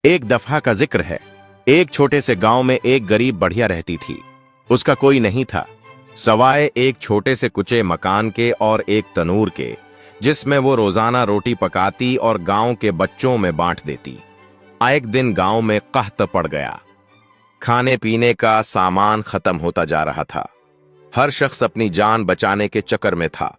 एक दफा का जिक्र है। एक छोटे से गांव में एक गरीब बढ़िया रहती थी। उसका कोई नहीं था सवाए एक छोटे से कुचे मकान के और एक तनूर के, जिसमें वो रोजाना रोटी पकाती और गांव के बच्चों में बांट देती। एक दिन गांव में कहत पड़ गया। खाने पीने का सामान खत्म होता जा रहा था। हर शख्स अपनी जान बचाने के चक्कर में था।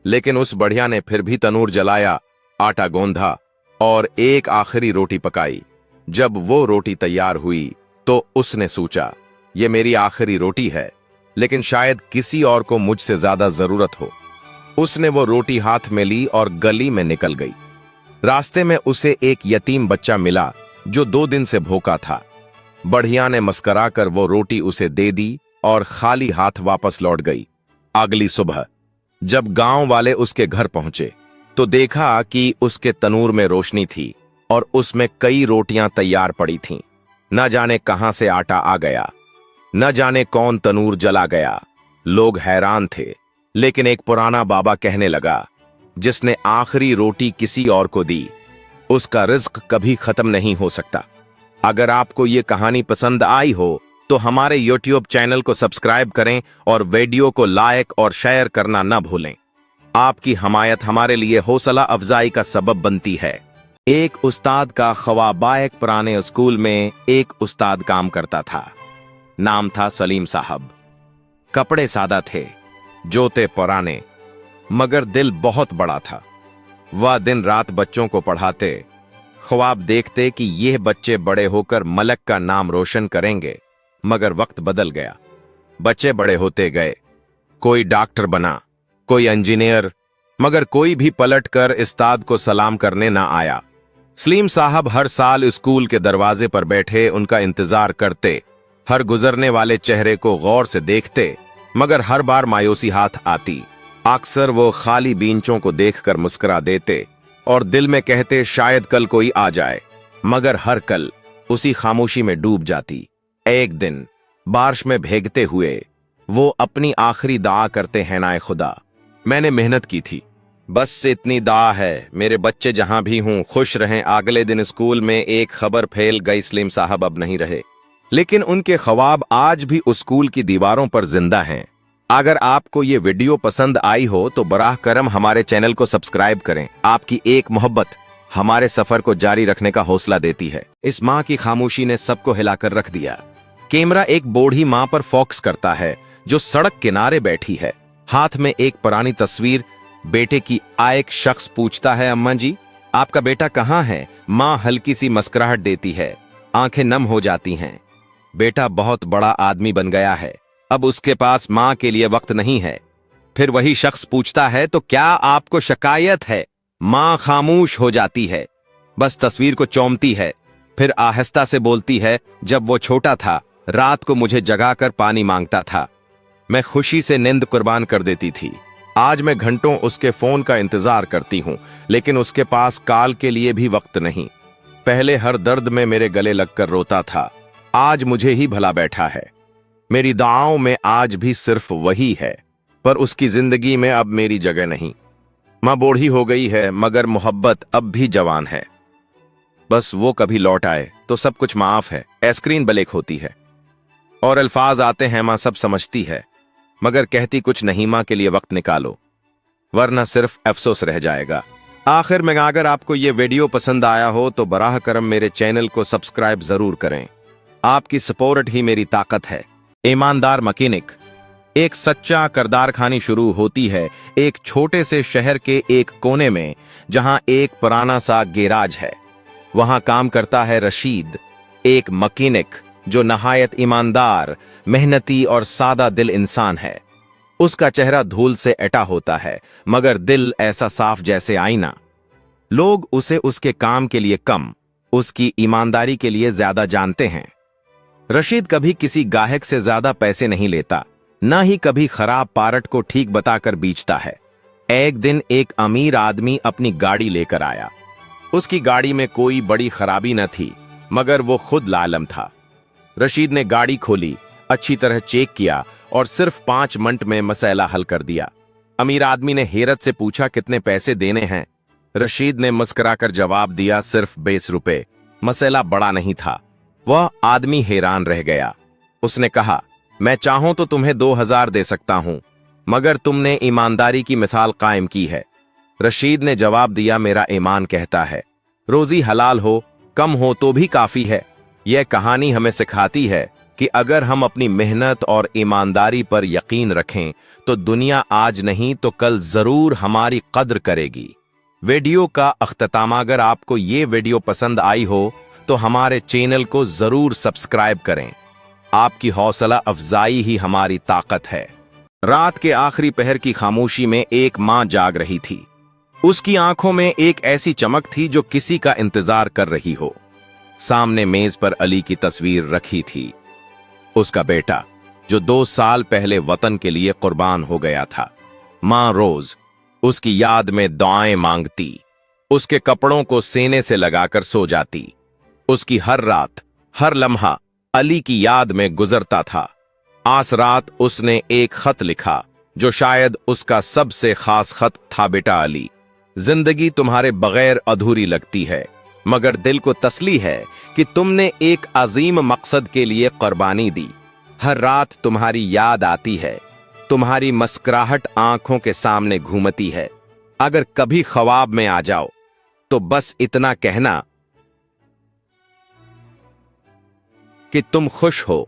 लेकिन उस बढ़िया ने फिर भी तनूर जलाया, आटा गोंधा और एक आखिरी रोटी पकाई। जब वो रोटी तैयार हुई तो उसने सोचा, ये मेरी आखिरी रोटी है, लेकिन शायद किसी और को मुझसे ज्यादा जरूरत हो। उसने वो रोटी हाथ में ली और गली में निकल गई। रास्ते में उसे एक यतीम बच्चा मिला जो 2 दिन से भूखा था। बढ़िया ने मुस्कुरा कर वो रोटी उसे दे दी और खाली हाथ वापस लौट गई। अगली सुबह जब गांव वाले उसके घर पहुंचे तो देखा कि उसके तनूर में रोशनी थी और उसमें कई रोटियां तैयार पड़ी थीं। न जाने कहां से आटा आ गया, न जाने कौन तनूर जला गया। लोग हैरान थे, लेकिन एक पुराना बाबा कहने लगा, जिसने आखिरी रोटी किसी और को दी, उसका रिज्क कभी खत्म नहीं हो सकता। अगर आपको ये कहानी पसंद आई हो तो हमारे YouTube चैनल को सब्सक्राइब करें और वीडियो को लाइक और शेयर करना न भूलें। आपकी हमायत हमारे लिए हौसला अफजाई का सबब बनती है। एक उस्ताद का ख्वाब। एक पुराने स्कूल में एक उस्ताद काम करता था। नाम था सलीम साहब। कपड़े सादा थे, जूते पुराने, मगर दिल बहुत बड़ा था। वह दिन रात बच्चों को पढ़ाते, ख्वाब देखते कि यह बच्चे बड़े होकर मलक का नाम रोशन करेंगे। मगर वक्त बदल गया। बच्चे बड़े होते गए। कोई डॉक्टर बना, कोई इंजीनियर, मगर कोई भी पलटकर उस्ताद को सलाम करने ना आया। सलीम साहब हर साल स्कूल के दरवाजे पर बैठे उनका इंतजार करते, हर गुजरने वाले चेहरे को गौर से देखते, मगर हर बार मायूसी हाथ आती। अक्सर वो खाली बेंचों को देखकर मुस्कुरा देते और दिल में कहते, शायद कल कोई आ जाए, मगर हर कल उसी खामोशी में डूब जाती। एक दिन बारिश में भीगते हुए वो अपनी आखिरी दुआ करते हैं, नाए खुदा, मैंने मेहनत की थी, बस इतनी दुआ है, मेरे बच्चे जहां भी हूं खुश रहें। अगले दिन स्कूल में एक खबर फैल गई, सलीम साहब अब नहीं रहे, लेकिन उनके ख्वाब आज भी उस स्कूल की दीवारों पर जिंदा हैं। अगर आपको ये वीडियो पसंद आई हो तो बराह करम हमारे चैनल को सब्सक्राइब करें। आपकी एक मोहब्बत हमारे सफर को जारी रखने का हौसला देती है। इस माँ की खामोशी ने सबको हिलाकर रख दिया। कैमरा एक बूढ़ी माँ पर फोकस करता है जो सड़क किनारे बैठी है, हाथ में एक पुरानी तस्वीर बेटे की। एक शख्स पूछता है, अम्मा जी आपका बेटा कहाँ है? माँ हल्की सी मुस्कुराहट देती है, आंखें नम हो जाती हैं। बेटा बहुत बड़ा आदमी बन गया है, अब उसके पास माँ के लिए वक्त नहीं है। फिर वही शख्स पूछता है, तो क्या आपको शिकायत है? माँ खामोश हो जाती है, बस तस्वीर को चौंपती है, फिर आहिस्ता से बोलती है, जब वो छोटा था रात को मुझे जगाकर पानी मांगता था, मैं खुशी से नींद कुर्बान कर देती थी। आज मैं घंटों उसके फोन का इंतजार करती हूँ, लेकिन उसके पास कॉल के लिए भी वक्त नहीं। पहले हर दर्द में मेरे गले लगकर रोता था, आज मुझे ही भला बैठा है। मेरी दुआओं में आज भी सिर्फ वही है, पर उसकी जिंदगी में अब मेरी जगह नहीं। माँ बूढ़ी हो गई है, मगर मोहब्बत अब भी जवान है। बस वो कभी लौट आए तो सब कुछ माफ है। स्क्रीन ब्लैक होती है और अल्फाज आते हैं, माँ सब समझती है, मगर कहती कुछ नहीं, माँ के लिए वक्त निकालो, वरना सिर्फ अफसोस रह जाएगा। आखिर में अगर आपको ये वीडियो पसंद आया हो तो बराह करम मेरे चैनल को सब्सक्राइब जरूर करें। आपकी सपोर्ट ही मेरी ताकत है। ईमानदार मकैनिक। एक सच्चा किरदार कहानी शुरू होती है एक छोटे से शहर के एक कोने में, जहां एक पुराना सा गैराज है। वहां काम करता है रशीद, एक मकैनिक जो नहायत ईमानदार, मेहनती और सादा दिल इंसान है। उसका चेहरा धूल से एटा होता है, मगर दिल ऐसा साफ जैसे आईना। लोग उसे उसके काम के लिए कम, उसकी ईमानदारी के लिए ज्यादा जानते हैं। रशीद कभी किसी गाहक से ज्यादा पैसे नहीं लेता, न ही कभी खराब पार्ट को ठीक बताकर बेचता है। एक दिन एक अमीर आदमी अपनी गाड़ी लेकर आया। उसकी गाड़ी में कोई बड़ी खराबी न थी, मगर वो खुद लालम था। रशीद ने गाड़ी खोली, अच्छी तरह चेक किया और सिर्फ 5 मिनट में मसला हल कर दिया। अमीर आदमी ने हैरत से पूछा, कितने पैसे देने हैं? रशीद ने मुस्कुराकर जवाब दिया, सिर्फ 20 रुपए। अमीर आदमी ने हैरत से पूछा, कितने पैसे देने हैं? रशीद ने मुस्कुराकर जवाब दिया, सिर्फ 20 रुपए। अमीर आदमी ने हैरत से पूछा, कितने पैसे देने हैं? रशीद ने मुस्कुराकर जवाब दिया, सिर्फ 20 रुपए। मसला बड़ा नहीं था। वह आदमी हैरान रह गया। उसने कहा, मैं चाहूं तो तुम्हें 2000 दे सकता हूं, मगर तुमने ईमानदारी की मिसाल कायम की है। रशीद ने जवाब दिया, मेरा ईमान कहता है रोजी हलाल हो, कम हो तो भी काफी है। यह कहानी हमें सिखाती है कि अगर हम अपनी मेहनत और ईमानदारी पर यकीन रखें तो दुनिया आज नहीं तो कल जरूर हमारी कद्र करेगी। वीडियो का अख्ताम, अगर आपको ये वीडियो पसंद आई हो तो हमारे चैनल को जरूर सब्सक्राइब करें। आपकी हौसला अफजाई ही हमारी ताकत है। रात के आखिरी पहर की खामोशी में एक मां जाग रही थी। उसकी आंखों में एक ऐसी चमक थी जो किसी का इंतजार कर रही हो। सामने मेज पर अली की तस्वीर रखी थी, उसका बेटा जो 2 साल पहले वतन के लिए कुर्बान हो गया था। मां रोज उसकी याद में दुआएं मांगती, उसके कपड़ों को सीने से लगाकर सो जाती। उसकी हर रात, हर लम्हा अली की याद में गुजरता था। आस रात उसने एक खत लिखा जो शायद उसका सबसे खास खत था। बेटा अली, जिंदगी तुम्हारे बगैर अधूरी लगती है, मगर दिल को तसली है कि तुमने एक अजीम मकसद के लिए कुर्बानी दी। हर रात तुम्हारी याद आती है, तुम्हारी मुस्कुराहट आंखों के सामने घूमती है। अगर कभी ख्वाब में आ जाओ तो बस इतना कहना कि तुम खुश हो।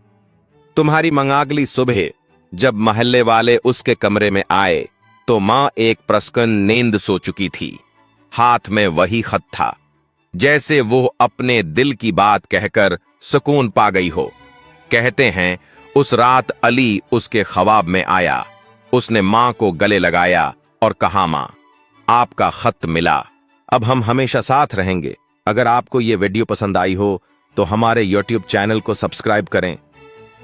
तुम्हारी मंगागली सुबह जब मोहल्ले वाले उसके कमरे में आए तो मां एक प्रस्कन नींद सो चुकी थी। हाथ में वही खत था, जैसे वो अपने दिल की बात कहकर सुकून पा गई हो। कहते हैं उस रात अली उसके ख्वाब में आया। उसने मां को गले लगाया और कहा, मां, आपका खत मिला, अब हम हमेशा साथ रहेंगे। अगर आपको ये वीडियो पसंद आई हो तो हमारे YouTube चैनल को सब्सक्राइब करें।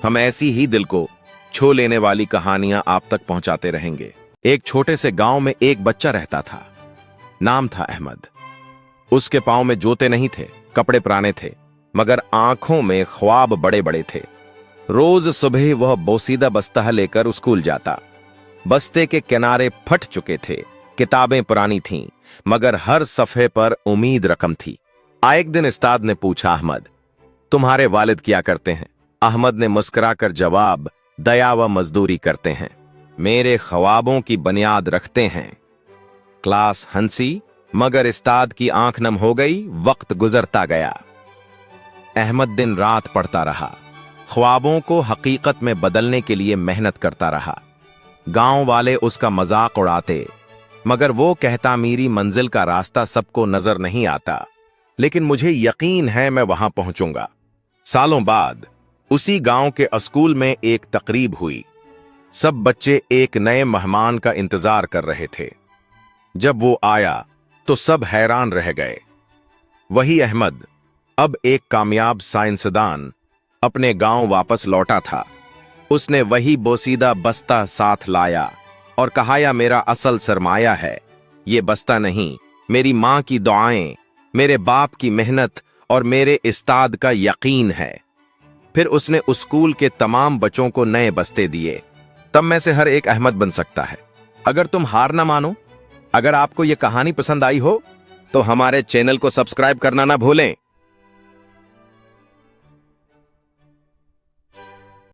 हम ऐसी ही दिल को छू लेने वाली कहानियां आप तक पहुंचाते रहेंगे। एक छोटे से गांव में एक बच्चा रहता था। नाम था अहमद। उसके पांव में जूते नहीं थे, कपड़े पुराने थे, मगर आंखों में ख्वाब बड़े बड़े थे। रोज सुबह वह बोसीदा बस्ता लेकर स्कूल जाता। बस्ते के किनारे फट चुके थे, किताबें पुरानी थीं, मगर हर सफ़े पर उम्मीद रकम थी। एक दिन उस्ताद ने पूछा, अहमद, तुम्हारे वालिद क्या करते हैं? अहमद ने मुस्कुराकर जवाब, दया व मजदूरी करते हैं, मेरे ख्वाबों की बुनियाद रखते हैं। क्लास हंसी, मगर उस्ताद की आंख नम हो गई। वक्त गुजरता गया। अहमद दिन रात पढ़ता रहा, ख्वाबों को हकीकत में बदलने के लिए मेहनत करता रहा। गांव वाले उसका मजाक उड़ाते, मगर वो कहता, मेरी मंजिल का रास्ता सबको नजर नहीं आता, लेकिन मुझे यकीन है मैं वहां पहुंचूंगा। सालों बाद उसी गांव के स्कूल में एक तकरीब हुई। सब बच्चे एक नए मेहमान का इंतजार कर रहे थे। जब वो आया तो सब हैरान रह गए। वही अहमद, अब एक कामयाब साइंसदान, अपने गांव वापस लौटा था। उसने वही बोसीदा बस्ता साथ लाया और कहा, यह मेरा असल सरमाया है। ये बस्ता नहीं, मेरी मां की दुआएं, मेरे बाप की मेहनत और मेरे उस्ताद का यकीन है। फिर उसने स्कूल के तमाम बच्चों को नए बस्ते दिए। तब में से हर एक अहमद बन सकता है, अगर तुम हार ना मानो। अगर आपको यह कहानी पसंद आई हो तो हमारे चैनल को सब्सक्राइब करना ना भूलें।